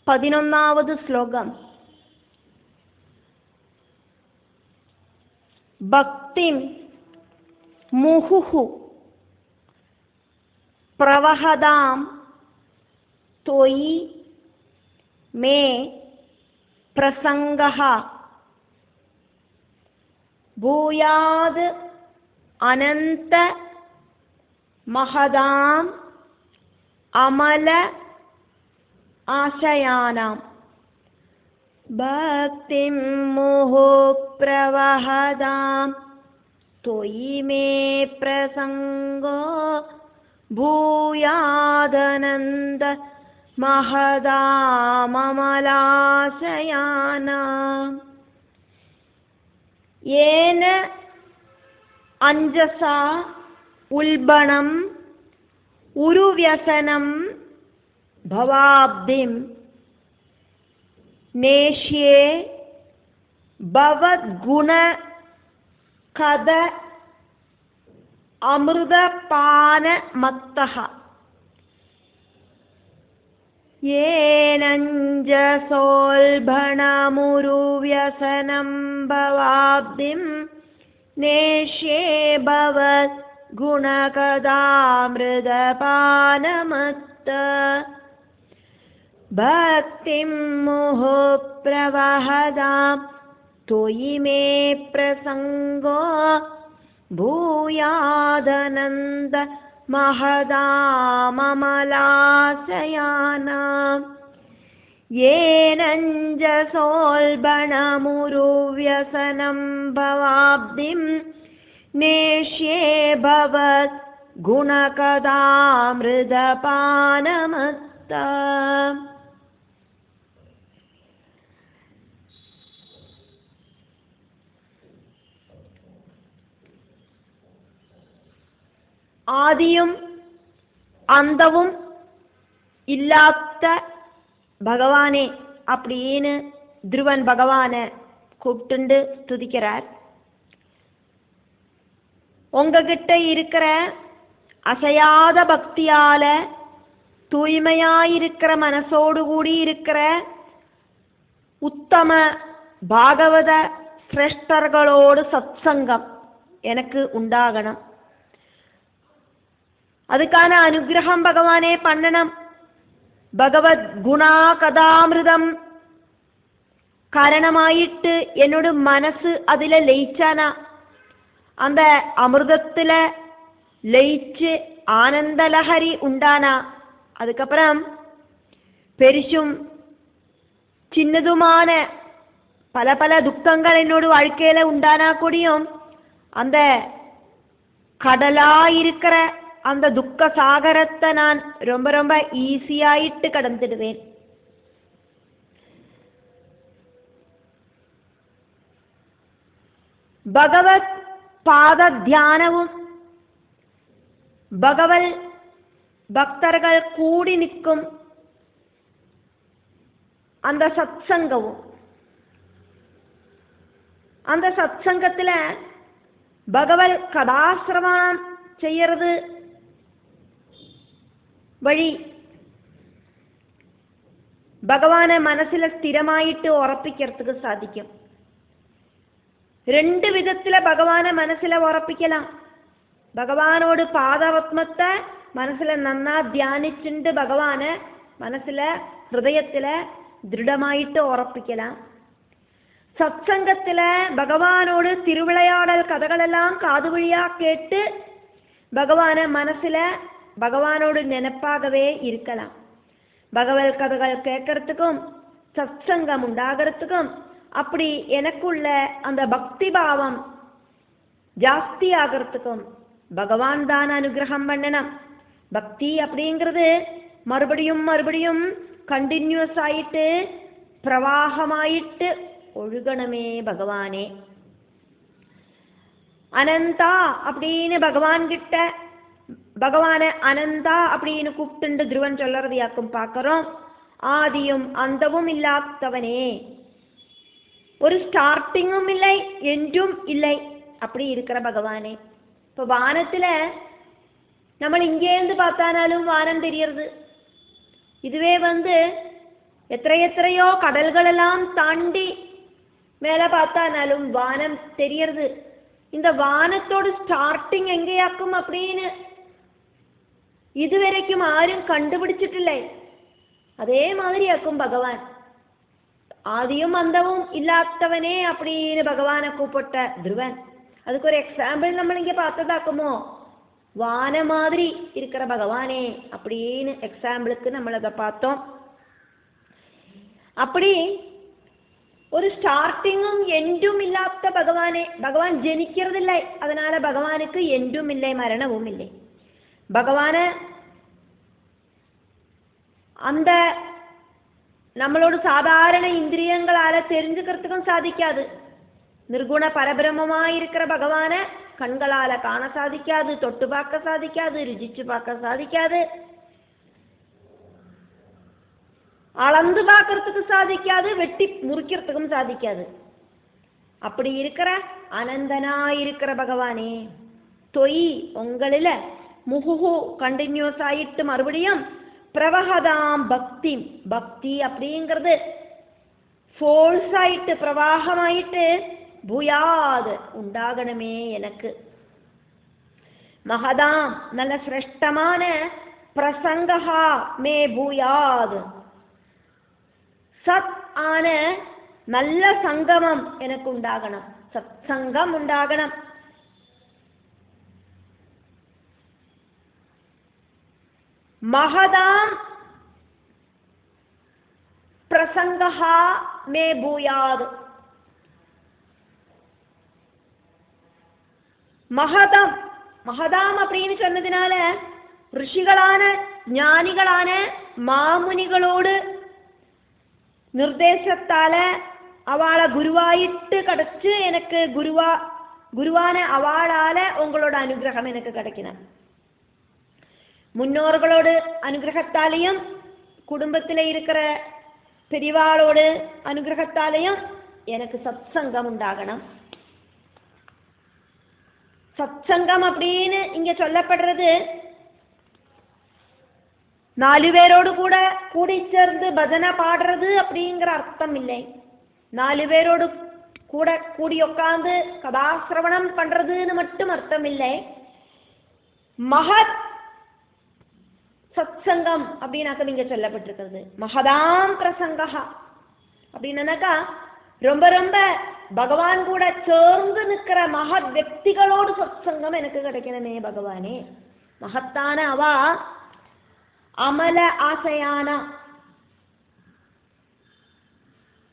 11வது ஸ்லோகம். பக்திம் முஹுஹு பிரவஹதாம் தொயி மே பிரசங்கஹ பூயாத் அனந்த மஹதாம் அமல ஆசயானாம். பக்திம் முஹு பிரவஹதாம் தொயி மே பிரசங்கோ பூயாதனந்த மஹதாமமலாசயானாம். ஏன அஞ்சசா உல்பணம் உருவ்யசனம் பவாப்திம் நேஷ்யே பவத்குண கத அமிர்தபான மத்தஹ. ஏனஞ்சசோல்பணமுருவ்யசனம் பவாப்திம் நேஷ்யே பவத்குணகதாமிருதபானமத்த. பக்திம் முஹு பிரவஹதாம் தொயி மே பிரசங்கோ பூயாதனந்த மஹதாமமலாசயானாம். ஏனஞ்சசோல்பணமுருவ்யசனம் பவாப்திம் நேஷ்யே பவத் குணகதாமிருதபானமத்த. ஆதியும் அந்தவும் இல்லாத பகவானே அப்படின்னு துருவன் பகவான கூப்பிட்டு துதிக்கிறார். உங்ககிட்ட இருக்கிற அசையாத பக்தியால தூய்மையாயிருக்கிற மனசோடு கூடி இருக்கிற உத்தம பாகவத சிரேஷ்டர்களோடு சத்சங்கம் எனக்கு உண்டாகணும். அதுக்கான அனுகிரகம் பகவானே பண்ணணும். பகவத் குணா கதாமிருதம் காரணமாயிட்டு என்னோட மனசு அதில் லயிச்சானா, அந்த அமிர்தத்தில் லயிச்சு ஆனந்த லஹரி உண்டானா, அதுக்கப்புறம் பெரிசும் சின்னதுமான பல பல துக்கங்கள் என்னோட வாழ்க்கையில் உண்டானா கூடியும் அந்த கடலாயிருக்கிற அந்த துக்க சாகரத்தை நான் ரொம்ப ரொம்ப ஈஸியாயிட்டு கடந்துடுவேன். பகவத் பாத தியானவும் பகவத் பக்தர்கள் கூடி நிற்கும் அந்த சத்சங்கமும், அந்த சத்சங்கத்தில் பகவத் கதாசிரவணம் செய்யறது வழி பகவானை மனசில் ஸ்திரமாயிட்டு உറപ്പിக்கிறதுக்கு சாதிக்கும். ரெண்டு விதத்தில் பகவானை மனசில் உറപ്പിக்கலாம். பகவானோடு பாதபத்மத்தை மனசில் நன்னா தியானிச்சுண்டு பகவானை மனசில் ஹிருதயத்தில் திருடமாயிட்டு உറപ്പിக்கலாம். சத்சங்கத்தில் பகவானோடு திருவிளையாடல் கதைகளெல்லாம் காது வழியாக கேட்டு பகவானை மனசில் பகவானோடு நினைப்பாகவே இருக்கலாம். பகவத் கதைகள் கேட்கறதுக்கும் சத்சங்கம் உண்டாகிறதுக்கும் அப்படி எனக்குள்ள அந்த பக்தி பாவம் ஜாஸ்தி ஆகிறதுக்கும் பகவான் தான் அனுகிரகம் பண்ணணும். பக்தி அப்படிங்கிறது மறுபடியும் மறுபடியும் கண்டினியூஸ் ஆயிட்டு பிரவாகமாயிட்டு ஒழுகணுமே பகவானே. அனந்தா அப்படின்னு பகவான் கிட்ட பகவானை அனந்தா அப்படின்னு கூப்பிட்டு துருவன் சொல்லறது யாக்கும் பார்க்கிறோம். ஆதியும் அந்தவும் இல்லாதவனே, ஒரு ஸ்டார்டிங்கும் இல்லை எண்டும் இல்லை அப்படி இருக்கிற பகவானே. இப்போ வானத்தில் நம்ம இங்கேருந்து பார்த்தானாலும் வானம் தெரியறது. இதுவே எத்தனையோ கடல்களெல்லாம் தாண்டி மேலே பார்த்தானாலும் வானம் தெரியறது. இந்த வானத்தோட ஸ்டார்டிங் எங்கேயாக்கும் அப்படின்னு இதுவரைக்கும் ஆரும் கண்டுபிடிச்சிட்டில்லை. அதே மாதிரியாக்கும் பகவான். ஆதியும் அந்தமும் இல்லாதவனே அப்படின்னு பகவானை கூப்பிட்ட துருவன். அதுக்கு ஒரு எக்ஸாம்பிள் நம்ம இங்கே பார்த்ததாக்குமோ, வான மாதிரி இருக்கிற பகவானே அப்படின்னு எக்ஸாம்பிளுக்கு നമ്മൾ அதை பார்த்தோம். அப்படி ஒரு ஸ்டார்டிங்கும் எண்டும் இல்லாத பகவானே. பகவான் ஜனிக்கிறதில்லை, அதனால பகவானுக்கு எண்டும் இல்லை, மரணமும் இல்லை. பகவான அந்த நம்மளோட சாதாரண இந்திரியங்களால தெரிஞ்சுக்கிறதுக்கும் சாதிக்காது. நிர்குண பரபிரமமாயிருக்கிற பகவான கண்களால காண சாதிக்காது, தொட்டு பார்க்க சாதிக்காது, ருசிச்சு பார்க்க சாதிக்காது, அளந்து பார்க்கறதுக்கு சாதிக்காது, வெட்டி முறிக்கிறதுக்கும் சாதிக்காது. அப்படி இருக்கிற அனந்தனாயிருக்கிற பகவானே, தொய் உங்களில முகுஹு கண்டினியூஸ் ஆயிட்டு மறுபடியும் பிரவகதாம் பக்தி. பக்தி அப்படிங்கிறது ஃபோர்ஸ் ஆயிட்டு பிரவாகமாயிட்டு பூயாது உண்டாகணுமே எனக்கு. மகதாம் நல்ல சிரேஷ்டமான பிரசங்கா மே பூயாது. சத் ஆன நல்ல சங்கமம் எனக்கு உண்டாகணும், சத் சங்கம் உண்டாகணும். மகதாம் பிரசங்கா மே பூயாது. மகதம் மகதாம் அப்படின்னு சொன்னதுனால ഋഷികളാன ஞானிகளான மாமுனிகளோடு நிர்தேசத்தால அவளை குருவாயிட்டு கிடைச்சு எனக்கு குருவான அவளால உங்களோட அனுகிரகம் எனக்கு கிடைக்கணும். முன்னோர்களோடு அனுகிரகத்தாலையும் குடும்பத்தில் இருக்கிற பெரிவாளோடு அனுகிரகத்தாலையும் எனக்கு சத் சங்கம் உண்டாகணும். சத் சங்கம் அப்படின்னு இங்க சொல்லப்படுறது 4 பேரோடு கூட கூடி சேர்ந்து பஜனை பாடுறது அப்படிங்கிற அர்த்தம் இல்லை. 4 பேரோடு கூட கூடி உட்கார்ந்து கதாசிரவணம் பண்றதுன்னு மட்டும் அர்த்தம் இல்லை. மகத் சத் சங்கம் அப்படின்னாக்க நீங்க சொல்லப்பட்டிருக்கிறது. மகதாம் பிரசங்கா அப்படின்னாக்கா ரொம்ப ரொம்ப பகவான் கூட சேர்ந்து நிற்கிற மகத் വ്യക്തിகளோடு சத் சங்கம் எனக்கு கிடைக்கணுமே பகவானே. மகத்தான அவா அமல ஆசையான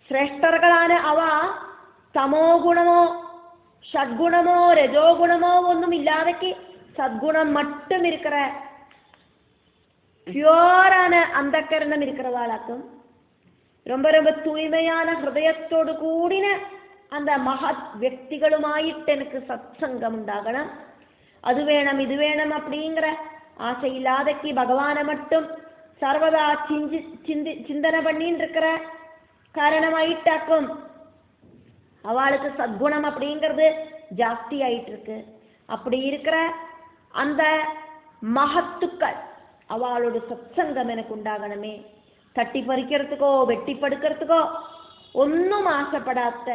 ശ്രേഷ്ഠர்களான அவா தமோ குணமோ ஷட்குணமோ ரஜோ குணமோ ஒன்றும் இல்லாதக்கு சத்குணம் மட்டும் இருக்கிற பியூரான அந்தக்கரணம் இருக்கிறவாளாக்கும் ரொம்ப ரொம்ப தூய்மையான ஹிருதயத்தோடு கூடின அந்த மகத் വ്യക്തികളുമായിട്ട് எனக்கு சத் சங்கம் உண்டாகணும். அது வேணும் இது வேணும் அப்படிங்கிற ஆசை இல்லாதக்கு பகவானை மட்டும் சர்வதா சிந்தனை பண்ணின்னு இருக்கிற காரணமாயிட்டாக்கும் அவளுக்கு சத்குணம் அப்படிங்கிறது ஜாஸ்தி ஆயிட்டு இருக்கு. அப்படி இருக்கிற அந்த மகத்துக்கள் அவளோட சத் சங்கம் எனக்கு உண்டாகணுமே. தட்டி பறிக்கிறதுக்கோ வெட்டி படுக்கிறதுக்கோ ஒன்றும் ஆசைப்படாத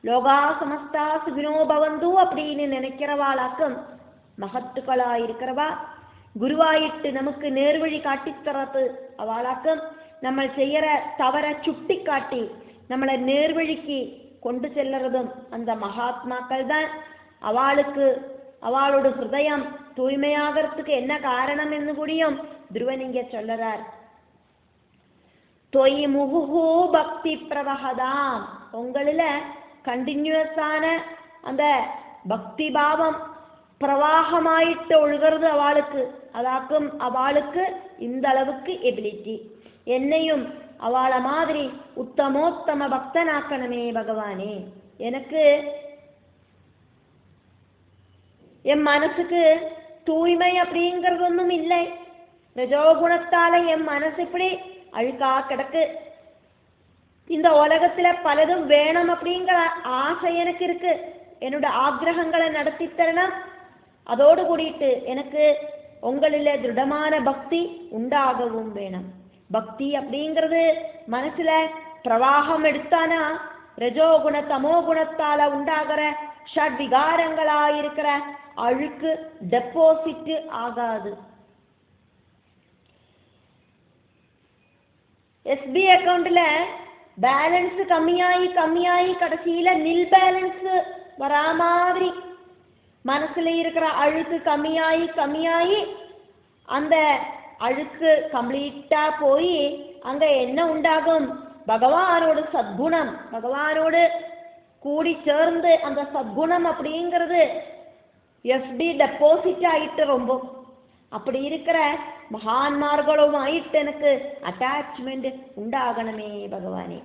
லோகா சமஸ்தா சுகினோ பவந்து அப்படின்னு நினைக்கிறவாளாக்கும் மகத்துக்களா இருக்கிறவா குருவாயிட்டு நமக்கு நேர்வழி காட்டித்தரது அவளாக்கும் நம்ம செய்யற தவற சுட்டி காட்டி நம்மளை நேர்வழிக்கு கொண்டு செல்லுறதும் அந்த மகாத்மாக்கள் தான். அவளுக்கு அவளோட ஹிருதயம் தூய்மையாகிறதுக்கு என்ன காரணம் என்று கூடியும் துருவன் இங்க சொல்லறார். தொய் முகுஹு பக்தி பிரவகதாம் உங்களில கண்டினியூஸான அந்த பக்தி பாவம் பிரவாகமாயிட்டு ஒழுகிறது அவளுக்கு. அதாக்கும் அவளுக்கு இந்த அளவுக்கு எபிலிட்டி. என்னையும் அவளை மாதிரி உத்தமோத்தம பக்தனாக்கணுமே பகவானே. எனக்கு என் மனசுக்கு தூய்மை அப்படிங்கிறது ஒன்றும் இல்லை. ரஜோகுணத்தால என் மனசு இப்படி அழுக்கா கிடக்கு. இந்த உலகத்துல பலதும் வேணும் அப்படிங்கிற ஆசை எனக்கு இருக்கு. என்னோட ஆக்ரகங்களை நடத்தி தரணும். அதோடு கூடிட்டு எனக்கு உங்களில திருடமான பக்தி உண்டாகவும் வேணும். பக்தி அப்படிங்கிறது மனசுல பிரவாகம் எடுத்தானா ரஜோ குண தமோ குணத்தால உண்டாகிற ஷட் விகாரங்களா இருக்கிற அழுக்கு டெபாசிட் ஆகாது. எஸ்பி அக்கௌண்ட்ல பேலன்ஸ் கம்மியாகி கடைசியில நில் பேலன்ஸ் வரா மாதிரி மனசுல இருக்கிற அழுக்கு கம்மியாகி அந்த அழுக்கு கம்ப்ளீட்டா போய் அங்க என்ன உண்டாகும்? பகவானோட சத்குணம், பகவானோடு கூடி சேர்ந்து அந்த சத்குணம் அப்படிங்கிறது எஃப்டி டெபாசிட் ஆயிட்டு ரொம்ப. அப்படி இருக்கிற மகான்மார்களும் ஆயிட்டு எனக்கு அட்டாச்மெண்ட் உண்டாகணுமே பகவானே.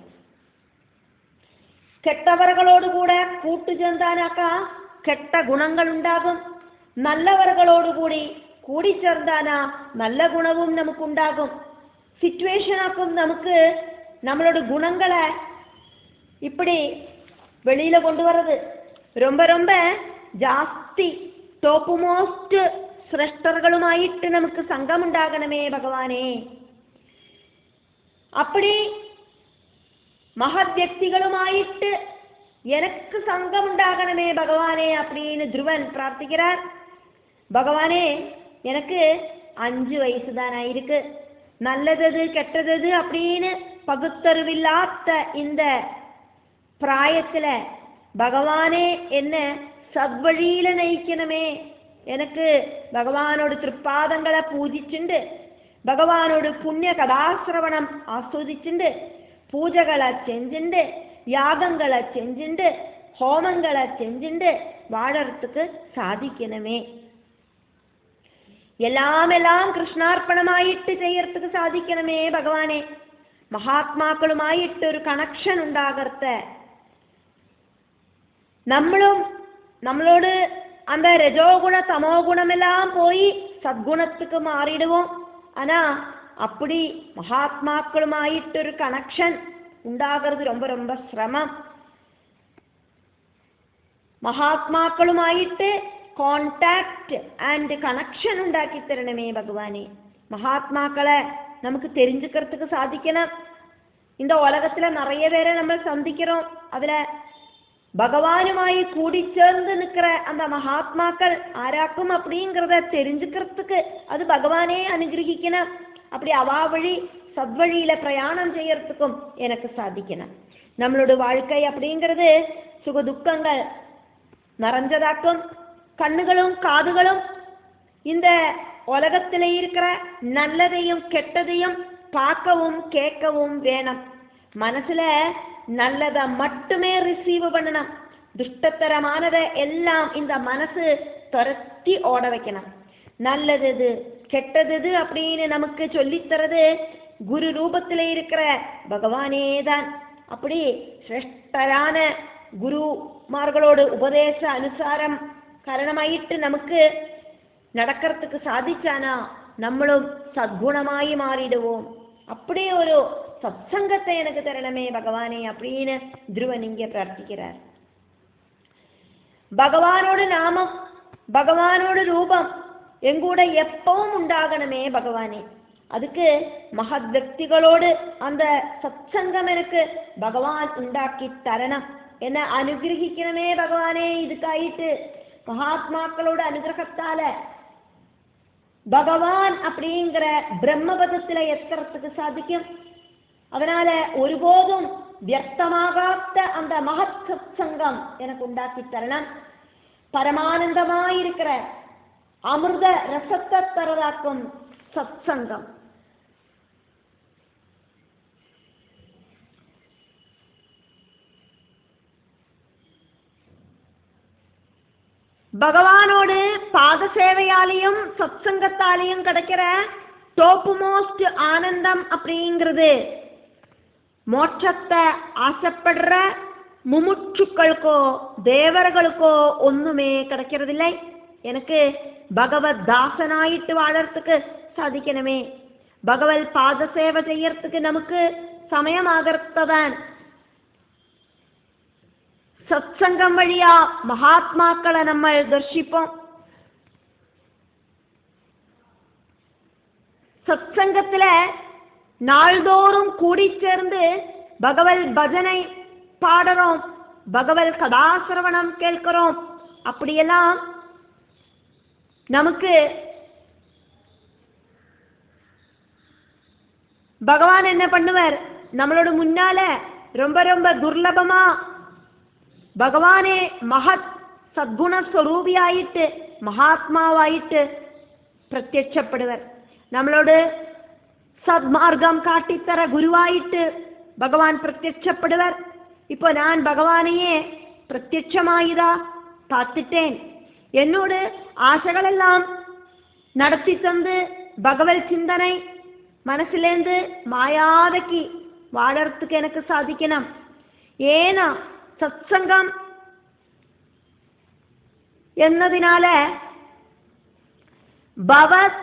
கெட்டவர்களோடு கூட கூட்டு சேர்ந்தானாக்கா கெட்ட குணங்கள் உண்டாகும். நல்லவர்களோடு கூடி சேர்ந்தானா நல்ல குணமும் நமக்கு உண்டாகும். சிச்சுவேஷனாக்கும் நமக்கு நம்மளோட குணங்களை இப்படி வெளியில கொண்டு வர்றது ரொம்ப ரொம்ப ஜாஸ்தி ടോപ്പ് മോസ്റ്റ് ശ്രേഷ്ഠர்களுമായിട്ട് നമുക്ക് സംഘം ഉണ്ടാകണമേ ഭഗവാനേ. அப்படி மகத் വ്യക്തികളുമായിട്ട് எனக்கு സംഘം ഉണ്ടാകണമേ ഭഗവാനേ அப்படின்னு ധ്രുവൻ പ്രാർത്ഥിக்கிறார். பகவானே எனக்கு 5 வயசு தான் ஆயிருக்கு. நல்லது கெட்டது அப்படின்னு பகுத்தறிவில்லாத இந்த பிராயத்துல பகவானே என்ன சத்வழியில நயிக்கணுமே. எனக்கு பகவானோட திருப்பாதங்களை பூஜிச்சுண்டு பகவானோட புண்ணிய கதாசிரவணம் ஆஸ்வதிச்சுண்டு பூஜைகளை செஞ்சுண்டு யாகங்களை செஞ்சுண்டு ஹோமங்களை செஞ்சுண்டு வாழறதுக்கு சாதிக்கணுமே. எல்லாம் கிருஷ்ணார்ப்பணமாயிட்டு செய்யறதுக்கு சாதிக்கணுமே பகவானே. മഹാത്മാക്കളുമായിട്ട് ഒരു കണക്ഷൻ ഉണ്ടാകർത്ത നമ്മളോട് அந்த രജോ ഗുണ തമോ ഗുണമെല്ലാം പോയി സദ്ഗുണத்துக்கு மாறிடுவோம். ஆனா அப்படி மகாத்மாக்களுமாயிட்டொரு கனெக்ஷன் ഉണ്ടാகிறது ரொம்ப ரொம்ப சிரமம். മഹാത്മാക്കളുമായിട്ട് കോണ്ടാക്ട് ആൻഡ് കണക്ഷൻ ഉണ്ടാക്കി തരണമേ ഭഗവാനെ. மகாத்மாக்களை நமக்கு தெரிஞ்சுக்கிறதுக்கு சாதிக்கணும். இந்த உலகத்துல நிறைய பேரை நம்ம சந்திக்கிறோம். அதுல பகவானுமாயி கூடி சேர்ந்து நிற்கிற அந்த மகாத்மாக்கள் ஆராக்கும் அப்படிங்கிறத தெரிஞ்சுக்கிறதுக்கு அது பகவானே அனுகிரகிக்கணும். அப்படி அவா வழி சத்வழியில பிரயாணம் செய்யறதுக்கும் எனக்கு சாதிக்கணும். நம்மளோட வாழ்க்கை அப்படிங்கிறது சுக துக்கங்கள் நிறைஞ்சதாக்கும். கண்ணுகளும் காதுகளும் இந்த உலகத்துல இருக்கிற நல்லதையும் கெட்டதையும் பார்க்கவும் கேட்கவும் வேணும். மனசுல நல்லதை மட்டுமே ரிசீவ் பண்ணணும். துஷ்டத்தரமானதை எல்லாம் இந்த மனசு துரத்தி ஓட வைக்கணும். நல்லது கெட்டது அப்படின்னு நமக்கு சொல்லித்தரது குரு ரூபத்துல இருக்கிற பகவானே தான். அப்படி சிரேஷ்டரான குருமார்களோட உபதேச அனுசாரம் காரணமாயிட்டு நமக்கு நடக்கிறதுக்கு சாதிச்சானா நம்மளும் சத்குணமாயி மாறிடுவோம். அப்படியே ஒரு சத்சங்கத்தை எனக்கு தரணமே பகவானே அப்படின்னு ധ്രുവൻ இங்கே பிரார்த்திக்கிறார். பகவானோட நாமம் பகவானோட ரூபம் எங்கூட எப்பவும் உண்டாகணுமே பகவானே. அதுக்கு மகத் വ്യക്തികളോട് அந்த சத்சங்கம் எனக்கு பகவான் உண்டாக்கி தரணும். என்ன அனுகிரகிக்கணுமே பகவானே. இதுக்காயிட்டு மகாத்மாக்களோட அனுகிரகத்தால பகவான் அப்படிங்கிற பிரம்மபதத்துல எத்தறதுக்கு சாதிக்கும். அதனால ஒருபோதும் வியர்த்தமாகாத அந்த மகத் சத்சங்கம் எனக்கு உண்டாக்கி தரணும். பரமானந்தமாயிருக்கிற அமிர்த ரசத்தை தரதாக்கும் சத்சங்கம். பகவானோடு பாத சேவையாலையும் சத்சங்கத்தாலையும் கிடைக்கிற டாப் மோஸ்ட் ஆனந்தம் அப்படிங்கிறது மோட்சத்தை ஆசைப்படுற முமுட்சுக்களுக்கோ தேவர்களுக்கோ ஒண்ணுமே கிடைக்கிறதில்லை. எனக்கு பகவத் தாசனாயிட்டு வாழறதுக்கு சாதிக்கணுமே. பகவத் பாத சேவை செய்யறதுக்கு நமக்கு சமயமாகத்தான் சத்சங்கம் வழியா மகாத்மாக்களை நம்ம தரிசிப்போம். சத்சங்கத்துல நாள்தோறும் கூடி சேர்ந்து பகவல் பஜனை பாடுறோம், பகவல் கதாசிரவணம் கேட்கிறோம். அப்படியெல்லாம் நமக்கு பகவான் என்ன பண்ணுவார், நம்மளோட முன்னால ரொம்ப ரொம்ப துர்லபமா பகவானே மகத் சத்குண ஸ்வரூபியாயிட்டு மகாத்மாவாயிட்டு பிரத்யட்சப்படுவர். നമ്മളോട് സദ്മാർഗം കാട്ടിത്തര ഗുരുവായിട്ട് ഭഗവാൻ പ്രത്യക്ഷപ്പെടുവർ. ഇപ്പോൾ ഞാൻ ഭഗവാനെയെ പ്രത്യക്ഷമായിതാ பார்த்துட்டேன், என்னோட ஆசைகளெல்லாம் நடத்தி தந்து பகவத் சிந்தனை മനസ്സിലേന്ത് മായാതയ്ക്ക് വാഴർത്തുക്ക് എനിക്ക് സാധിക്കണം. ഏന സത്സംഗം എന്നതിനാല് ഭവത്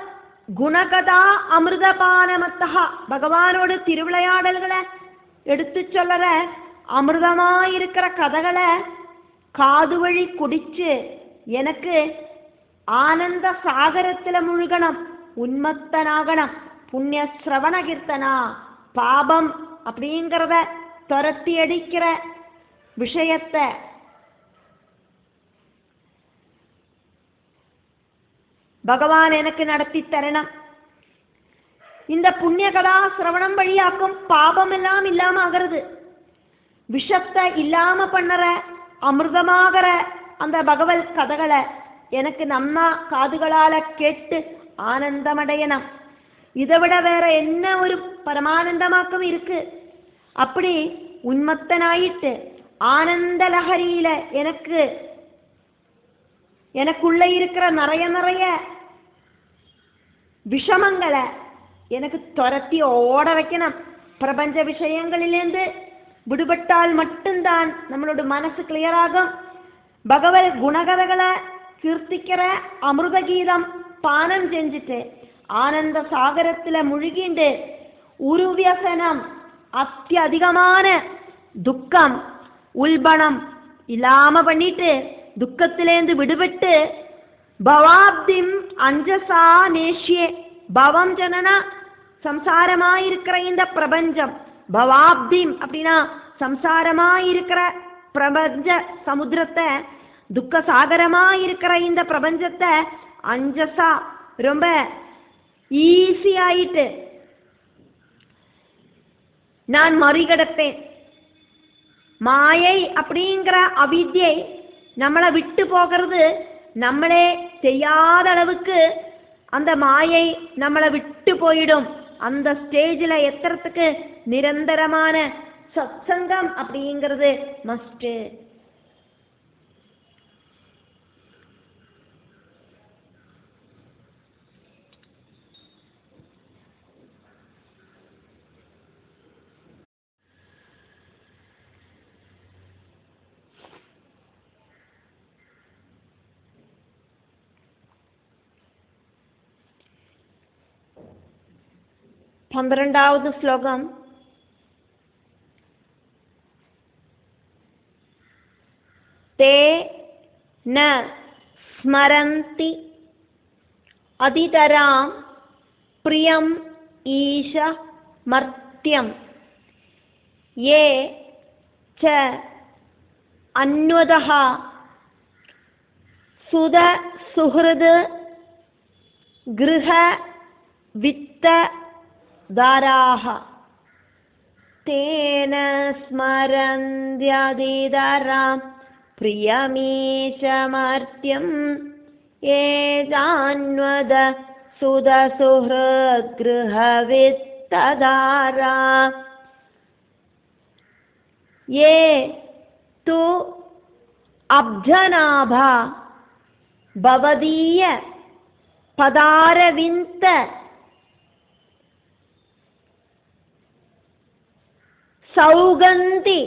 ഗുണകഥാ അമൃതപാനമത്ത ഭഗവാനോട് തിരുവിളയാടലുകളെ എടുത്തു ചൊല്ലற അമൃതമായിരിக்கிற കഥകളെ കാതുവഴി കുടിച്ച് എനിക്ക് ആനന്ദ സാഗരത്തിലെ മുഴുകണം, ഉന്മത്തനാകണം. புண்ணிய சிரவண கீர்த்தனா பாபம் அப்படிங்கிறத துரத்தி அடிக்கிற விஷயத்தை பகவான் எனக்கு நடத்தி தரணும். இந்த புண்ணிய கதா சிரவணம் வழியாக்கும் பாபம் எல்லாம் இல்லாம ஆகிறது. விஷத்தை இல்லாம பண்ணற அமிர்தமாகிற அந்த பகவத் கதைகளை எனக்கு நம்ம காதுகளால கேட்டு ஆனந்தமடையணும். இதை விட வேற என்ன ஒரு பரமானந்தமாக்கம் இருக்கு? அப்படி உன்மத்தனாயிட்டு ஆனந்த லஹரியில எனக்குள்ள இருக்கிற நிறைய விஷமங்களை எனக்கு துரத்தி ஓட வைக்கணும். பிரபஞ்ச விஷயங்களிலிருந்து விடுபட்டால் மட்டும்தான் நம்மளோட மனசு கிளியர் ஆகும். பகவத் குணகதைகளை கீர்த்திக்கிற அமிர்த கீதம் பானம் செஞ்சுட்டு ஆனந்த சாகரத்துல முழுகிண்டு ஒரு வியசனம் அத்தியதிகமான துக்கம் உல்பணம் இல்லாம பண்ணிட்டு துக்கத்திலேந்து விடுபட்டு பவாப்திம் அஞ்சசா நேஷ்யே பவம் ஜனனா சம்சாரமாயிருக்கிற இந்த பிரபஞ்சம், பவாப்திம் அப்படின்னா சம்சாரமாயிருக்கிற பிரபஞ்ச சமுத்திரத்தை, துக்க சாகரமாயிருக்கிற இந்த பிரபஞ்சத்தை அஞ்சசா ரொம்ப ஈஸி ஆயிட்டு நான் மறிகடப்பேன். மாயை அப்படிங்கிற அவித்யை நம்மளை விட்டு போகிறது, நம்மளே செய்யாத அளவுக்கு அந்த மாயை நம்மளை விட்டு போயிடும். அந்த ஸ்டேஜில் எத்துறதுக்கு நிரந்தரமான சத்சங்கம் அப்படிங்கிறது மஸ்ட். പന്ത്രണ്ടാമത് ശ്ലോകം. തേ ന സ്മരന്തി അതിതരാം പ്രിയം ഈശ മർത്യം യേ ച അന്വതഃ സുത സുഹൃദ് ഗൃഹ വിത്ത ദാരാഹ തേന സ്മരന്ത്യതിതരാം പ്രിയമീശമർത്യം ഏജാന്വദ സുതസുഹൃദ്ഗൃഹവിത്തദാരാ യേ തു അബ്ജനാഭ ഭവദീയ പദാരവിന്ദ സൗഗന്ധി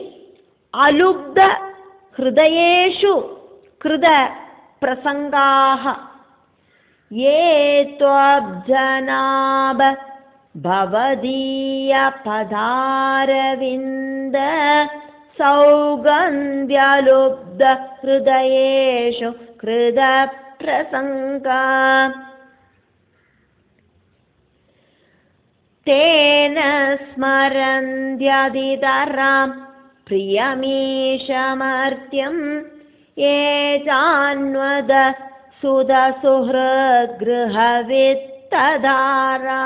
അലുബ്ധ ഹൃദയേഷു കൃത പ്രസംഗാഃ യേ ത്വബ്ജനാഭ ഭവദീയ പദാരവിന്ദ സൗഗന്ധ്യലുബ്ധ ഹൃദയേഷു കൃത പ്രസംഗാഃ തേന സ്മരന്ത്യതിതരാം പ്രിയമീശമർത്യം യേ ജാന്വദ സുതസുഹൃദ്ഗൃഹവിത്തധാരാ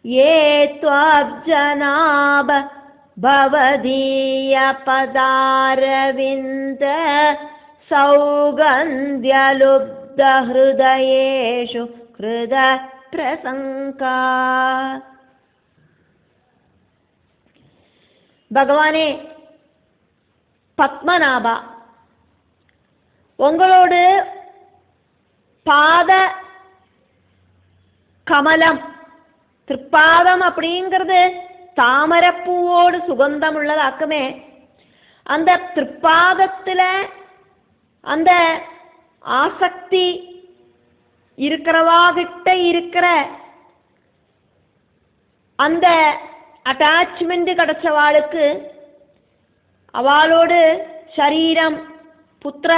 യേ ത്വബ്ജനാഭ ഭവദീയപദാരവിന്ദ സൗഗന്ധ്യലുബ്ധഹൃദയേഷു ഹൃദപ്രസംഗാ. பகவானே பத்மநாப, உங்களோடு பாத கமலம், திருப்பாதம் அப்படிங்கிறது தாமரப்பூவோடு சுகந்தம் உள்ளதாக்குமே. அந்த திருப்பாதத்தில் அந்த ஆசக்தி இருக்கிறவாகிட்ட இருக்கிற அந்த அட்டாச்மெண்ட் கிடைச்சவாளுக்கு அவளோடு சரீரம், புத்திர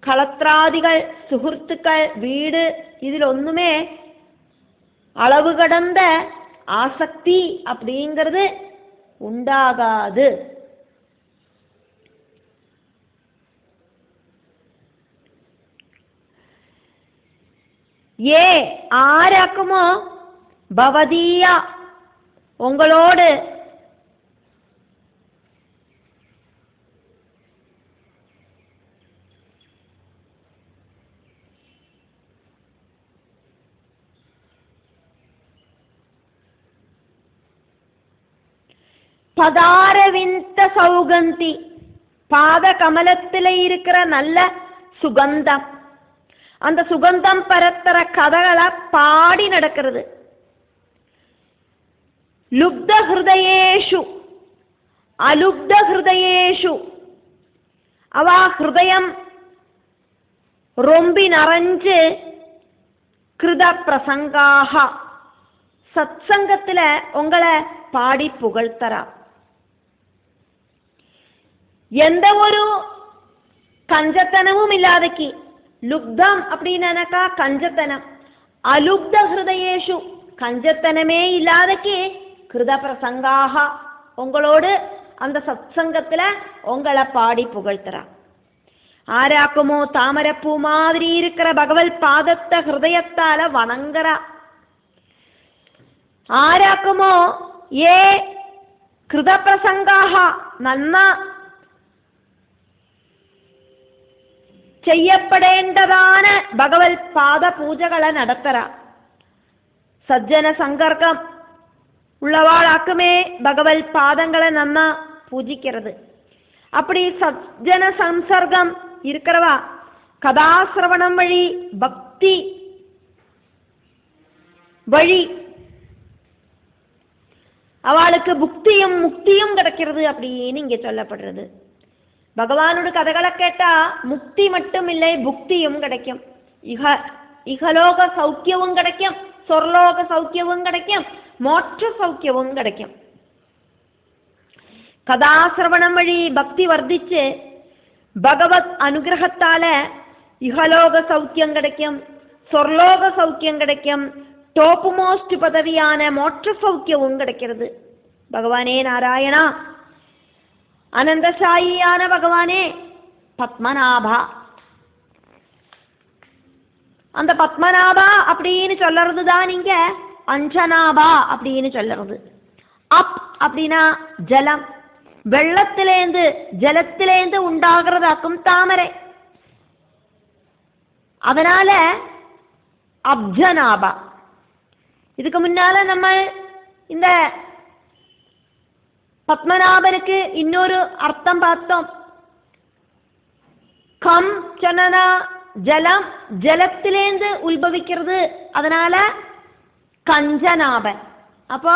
களத்ராதிகள், சுகிருத்துக்கள், வீடு இதில் ஒன்றுமே அளவு கடந்த ஆசக்தி அப்படிங்கிறது உண்டாகாது. ஏ ஆராக்குமோ பவதீயா, உங்களோடு பதாரவிந்த சௌகந்தி, பாத கமலத்தில் இருக்கிற நல்ல சுகந்தம், அந்த சுகந்தம் பரத்துற கதைகளை பாடி நடக்கிறது. லுப்த ஹிருதயேஷு அலுப்த ஹிருதயேஷு, அவ ஹிருதயம் ரொம்பி நிறைஞ்சு கிருத பிரசங்காக சத்சங்கத்தில் உங்களை பாடி புகழ்த்தரா. எந்த ஒரு கஞ்சத்தனமும் இல்லாதக்கி, லுப்தம் அப்படின்னாக்கா கஞ்சத்தனம், அலுப்த ஹிருதயேஷு கஞ்சத்தனமே இல்லாதக்கி கிருத பிரசங்காக உங்களோடு அந்த சத்சங்கத்தில் உங்களை பாடி புகழ்த்துறா. ஆராக்குமோ தாமரப்பூ மாதிரி இருக்கிற பகவத் பாதத்தை ஹிருதயத்தால வணங்குறா. ஆராக்குமோ ஏ கிருத பிரசங்காக நன்னா ചെയ്യപ്പെടേണ്ടതാന ഭഗവത് പാദ പൂജകളെ നടത്തറ. സജ്ജന സങ്കർക്കം ഉള്ളവാളാക്കുമേ ഭഗവത് പാദങ്ങളെ നന്നാ പൂജിക്കരുത്. அப்படி சஜ்ஜன சம்சர்க்கம் இருக்கிறவா கதாசிரவணம் வழி, பக்தி வழி அவளுக்கு புக்தியும் முக்தியும் கிடைக்கிறது அப்படின்னு இங்கே சொல்லப்படுறது. பகவானோட கதைகளை கேட்டா முக்தி மட்டும் இல்லை, புக்தியும் கிடைக்கும். இகலோக சௌக்கியமும் கிடைக்கும், சொர்லோக சௌக்கியமும் கிடைக்கும், மோட்ச சௌக்கியமும் கிடைக்கும். கதாசிரவணம் வழி பக்தி வர்த்திச்சு பகவத் அனுகிரகத்தால இகலோக சௌக்கியம் கிடைக்கும், சொர்லோக சௌக்கியம் கிடைக்கும், டாப் மோஸ்ட் பதவியான மோட்ச சௌக்கியமும் கிடைக்கிறது. பகவானே நாராயணா, அனந்தசாயியான பகவானே பத்மநாபா. அந்த பத்மநாபா அப்படின்னு சொல்றது தான் இங்க அஞ்சனாபா அப்படின்னு சொல்றது. அப் அப்படின்னா ஜலம், வெள்ளத்திலேந்து ஜலத்திலேந்து உண்டாகிறதாக்கும் தாமரை. அதனால அப்ஜனாபா. இதுக்கு முன்னால நம்ம இந்த பத்மநாபனுக்கு இன்னொரு அர்த்தம் பார்த்தோம். கம் சொன்னா ஜலம், ஜலத்திலேந்து உத்பவிக்கிறது, அதனால கஞ்சநாபன். அப்போ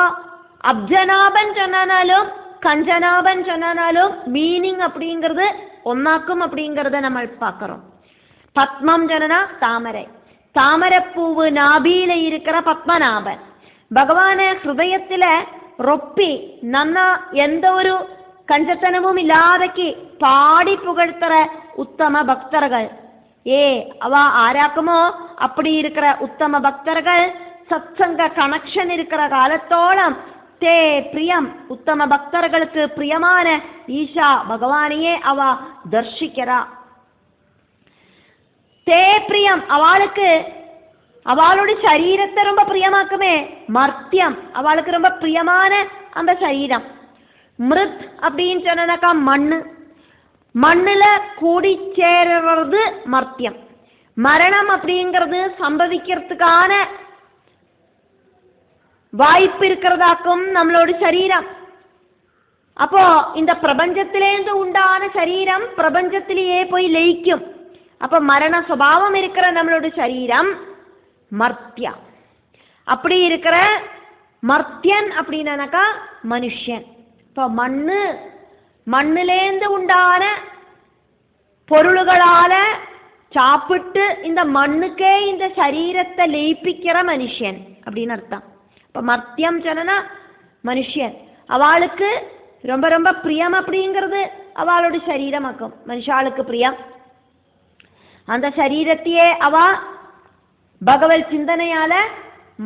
அப்ஜநாபன் சொன்னாலும் கஞ்சநாபன் சொன்னாலும் மீனிங் அப்படிங்கிறது ஒன்னாக்கும் அப்படிங்கிறத நம்ம பார்க்கிறோம். பத்மம் சொன்னா தாமரை, தாமரைப்பூவு நாபியில இருக்கிற பத்மநாபன் பகவான ஹிருதயத்துல ரொப்பி நன்னா எந்த ஒரு கஞ்சத்தனமும் இல்லாதக்கு பாடி புகழ்த்துற உத்தம பக்தர்கள். அவ ஆராக்குமோ அப்படி இருக்கிற உத்தம பக்தர்கள் சத்சங்க கனெக்ஷன் இருக்கிற காலத்தோളം தே பிரியம் உத்தம பக்தர்களுக்கு பிரியமான ஈஷா பகவானையே அவ தர்ஷிக்கிறா. தே பிரியம் அவளுக்கு அவளோட சரீரத்தை ரொம்ப பிரியமாக்குமே மர்த்தியம், அவளுக்கு ரொம்ப பிரியமான அந்த சரீரம். மிருத் அப்படின்னு சொன்னாக்கா மண்ணு, மண்ணுல கூடி சேருறது மர்த்தியம். மரணம் அப்படிங்கிறது சம்பவிக்கிறதுக்கான வாய்ப்பு இருக்கிறதாக்கும் நம்மளோட சரீரம். அப்போ இந்த பிரபஞ்சத்திலேருந்து உண்டான சரீரம் பிரபஞ்சத்திலேயே போய் லயிக்கும். அப்ப மரண சுபாவம் இருக்கிற நம்மளோட சரீரம் மர்த்தியா. அப்படி இருக்கிற மர்த்தியன் அப்படின்னாக்கா மனுஷன். இப்போ மண்ணிலேந்து உண்டான பொருள்களால சாப்பிட்டு இந்த மண்ணுக்கே இந்த சரீரத்தை லயிப்பிக்கிற மனுஷன் அப்படின்னு அர்த்தம். இப்போ மர்த்தியம் சொன்னா மனுஷன். அவளுக்கு ரொம்ப ரொம்ப பிரியம் அப்படிங்கிறது அவளோட சரீரமாக்கும். மனுஷாளுக்கு பிரியம் அந்த சரீரத்தையே அவ பகவத் சிந்தனையால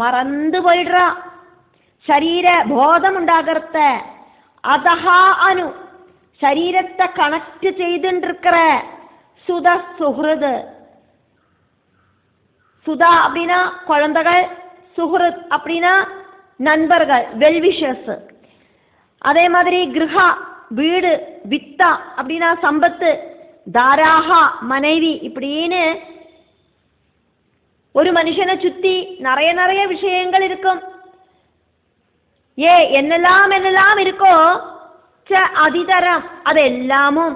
மறந்து போயிடுறா. சரீர போதம் உண்டாகிறத அதஹா அனு சரீரத்தை கனெக்ட் செய்துருக்கிற சுத சுஹ்ருத். சுதா அப்படின்னா குழந்தைகள், சுஹ்ருத் அப்படின்னா நண்பர்கள், வெல்விஷர்ஸ். அதே மாதிரி கிரகா வீடு, வித்தா அப்படின்னா சம்பத்து, தாராஹா மனைவி. இப்படின்னு ஒரு மனுஷனை சுத்தி நிறைய நிறைய விஷயங்கள் இருக்கும். என்னெல்லாம் இருக்கோ அதிதரம் அதெல்லாமும்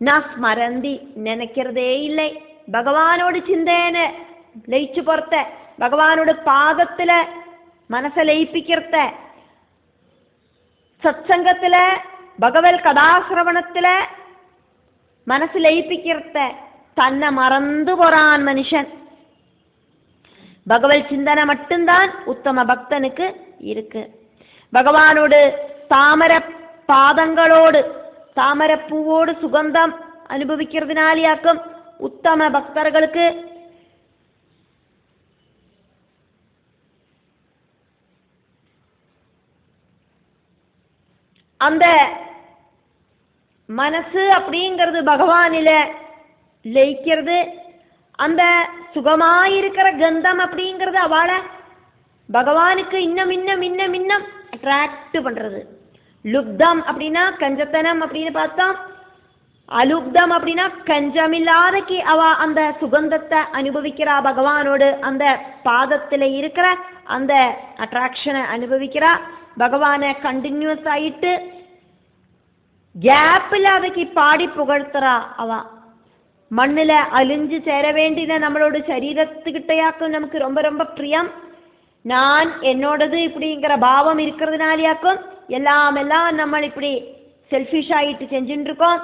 நான் ஸ்மரந்தி நினைக்கிறதே இல்லை. பகவானோட சிந்தனை லயிச்சு பொறுத்த, பகவானோட பாதத்துல மனசை லயிப்பிக்கிறத, சத்சங்கத்துல பகவத் கதாசிரவணத்துல மனசு லயிப்பிக்கிறத, தன்னை மறந்து போறான் மனுஷன். பகவத் சிந்தனை மட்டும்தான் உத்தம பக்தனுக்கு இருக்கு. பகவானோடு தாமர பாதங்களோடு தாமரப்பூவோடு சுகந்தம் அனுபவிக்கிறதுனாலியாக்கும் உத்தம பக்தர்களுக்கு அந்த மனசு அப்படிங்கிறது பகவானில லயிக்கிறது. அந்த சுகமாயிருக்கிற கந்தம் அப்படிங்கிறது அவளை பகவானுக்கு இன்னும் இன்னும் இன்னும் இன்னும் அட்ராக்ட் பண்றது. லுப்தம் அப்படின்னா கஞ்சத்தனம் அப்படின்னு பார்த்தோம். அலுப்தம் அப்படின்னா கஞ்சமில்லாதக்கு அவ அந்த சுகந்தத்தை அனுபவிக்கிறா. பகவானோடு அந்த பாதத்தில் இருக்கிற அந்த அட்ராக்ஷனை அனுபவிக்கிறா. பகவானை கண்டினியூஸ் ஆயிட்டு கேப் இல்லாதக்கு பாடி புகழ்த்துறா. அவ மண்ணில் அழிஞ்சு சேர வேண்டியத நம்மளோட சரீரத்துக்கிட்டையாக்கும் நமக்கு ரொம்ப ரொம்ப பிரியம். நான் என்னோடது இப்படிங்கிற பாவம் இருக்கிறதுனாலியாக்கும் எல்லாம் நம்ம இப்படி செல்ஃபிஷ் ஆகிட்டு செஞ்சுட்டு இருக்கோம்.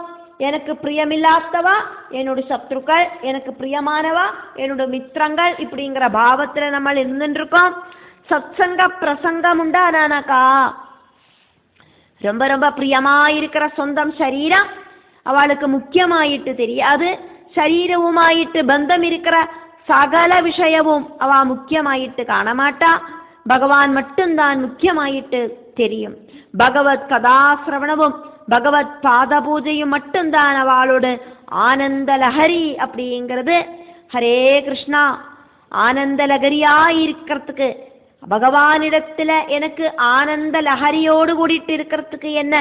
எனக்கு பிரியமில்லாதவா என்னோட சத்ருக்கள், எனக்கு பிரியமானவா என்னோட மித்திரங்கள், இப்படிங்கிற பாவத்தில் நம்ம இருந்துட்டு இருக்கோம். சத்சங்க பிரசங்கம் உண்டானாக்கா ரொம்ப ரொம்ப பிரியமாயிருக்கிற சொந்தம் சரீரம் அவளுக்கு முக்கியமாயிட்டு தெரியாது. சரீரவுமாயிட்டு பந்தம் இருக்கிற சகல விஷயமும் அவ முக்கியமாயிட்டு காணமாட்டா. பகவான் மட்டும்தான் முக்கியமாயிட்டு தெரியும். பகவத் கதாசிரவணமும் பகவத் பாத பூஜையும் மட்டும்தான் அவளோட ஆனந்த லஹரி அப்படிங்கிறது. ஹரே கிருஷ்ணா, ஆனந்த லகரியாயிருக்கிறதுக்கு பகவானிடத்துல எனக்கு ஆனந்த லஹரியோடு கூடிட்டு இருக்கிறதுக்கு என்ன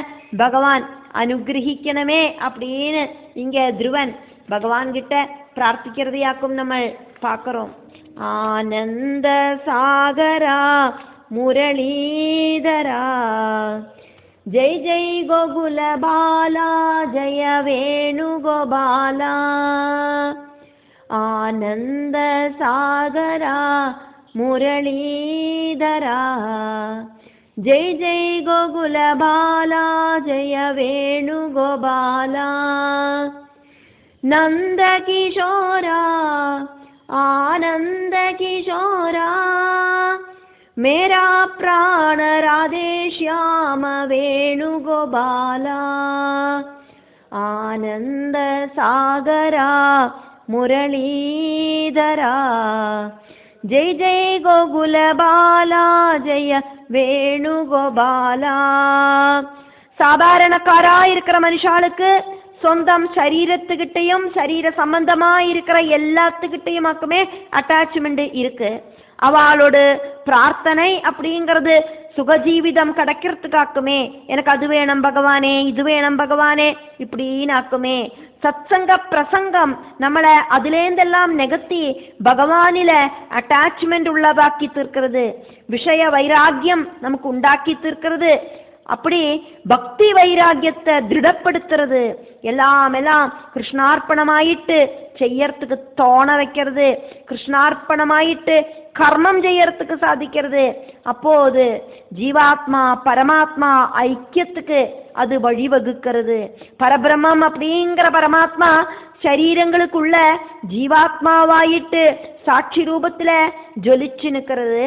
பகவான் அனுகிரகிக்கணுமே அப்படின்னு இங்க துருவன் பகவான் கிட்ட பிரார்த்திக்கிறதையாக்கும் நம்ம பார்க்கிறோம். ஆனந்த சாகரா முரளீதரா ஜெய் ஜெய் கோகுல பாலா ஜய வேணுகோபாலா. ஆனந்த சாகரா முரளீதரா ஜெய் ஜெய் கோகுல பாலா ஜய வேணுகோபாலா. नंद किशोरा आनंद किशोरा मेरा प्राण राधे श्याम वेणुगोपाला. आनंद सागरा मुरलीधरा ஜெய் ஜெய் கோகுலபாலா ஜெய வேணுகோபாலா. சாதாரணக்காராயிருக்கிற மனுஷாளுக்கு சொந்தம் சரீரத்துக்கிட்டையும் சரீர சம்பந்தமா இருக்கிற எல்லாத்துக்கிட்டையுமாக்குமே அட்டாச்மெண்ட் இருக்கு. அவளோட பிரார்த்தனை அப்படிங்கிறது சுகஜீவிதம் கிடைக்கிறதுக்காக்குமே, எனக்கு அது வேணும் பகவானே, இது வேணும் பகவானே இப்படின்னு ஆக்குமே. சத்சங்க பிரசங்கம் நம்மளை அதுலேருந்தெல்லாம் நெகத்தி பகவானில அட்டாச்மெண்ட் உள்ளதாக்கி தீர்க்கிறது. விஷய வைராக்கியம் நமக்கு உண்டாக்கி தீர்க்கிறது. அப்படி பக்தி வைராக்கியத்தை திருடப்படுத்துறது. எல்லாம் கிருஷ்ணார்ப்பணமாயிட்டு செய்யறதுக்கு தோண வைக்கிறது. கிருஷ்ணார்ப்பணமாயிட்டு கர்மம் செய்யறதுக்கு சாதிக்கிறது. அப்போது ஜீவாத்மா பரமாத்மா ஐக்கியத்துக்கு அது வழிவகுக்கிறது. பரபிரம்மம் அப்படிங்கிற பரமாத்மா சரீரங்களுக்குள்ள ஜீவாத்மாவாயிட்டு சாட்சி ரூபத்துல ஜொலிச்சு நிற்கிறது.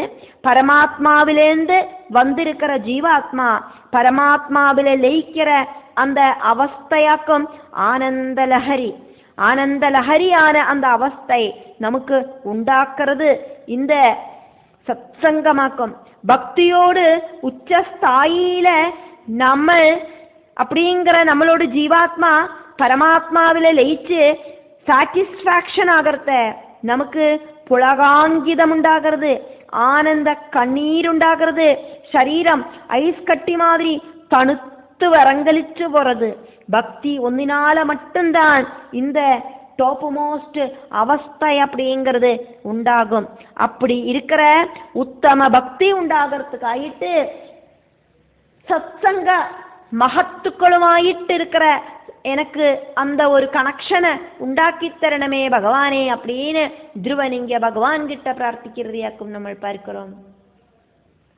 பரமாத்மாவிலேந்து வந்திருக்கிற ஜீவாத்மா பரமாத்மாவில லயிக்கிற அந்த அவஸ்தையாக்கும் ஆனந்த லஹரி. ஆனந்த லஹரியான அந்த அவஸ்தை நமக்கு உண்டாக்குறது இந்த சத்சங்கமாக்கும். பக்தியோடு உச்சஸ்தாயில நம்ம அப்படிங்கிற நம்மளோட ஜீவாத்மா பரமாத்மாவில லயிச்சு சாட்டிஸ்ஃபேக்ஷன் ஆகிறத நமக்கு புலகாங்கிதம் உண்டாகிறது. ஆனந்த கண்ணீர் உண்டாகிறது. சரீரம் ஐஸ் கட்டி மாதிரி தணுத்து வரங்கலிச்சு போறது. பக்தி ஒன்னினால மட்டும்தான் இந்த டாப் மோஸ்ட் அவஸ்தை அப்படிங்கிறது உண்டாகும். அப்படி இருக்கிற உத்தம பக்தி உண்டாகிறதுக்கு ஆயிட்டு சத்சங்க மகத்துக்களுமாயிட்டு இருக்கிற எனக்கு அந்த ஒரு கனெக்ஷனை உண்டாக்கி தரணமே பகவானே அப்படின்னு துருவன் இங்க பகவான் கிட்ட பிரார்த்திக்கிறதையாக்கும் நம்ம பார்க்கிறோம்.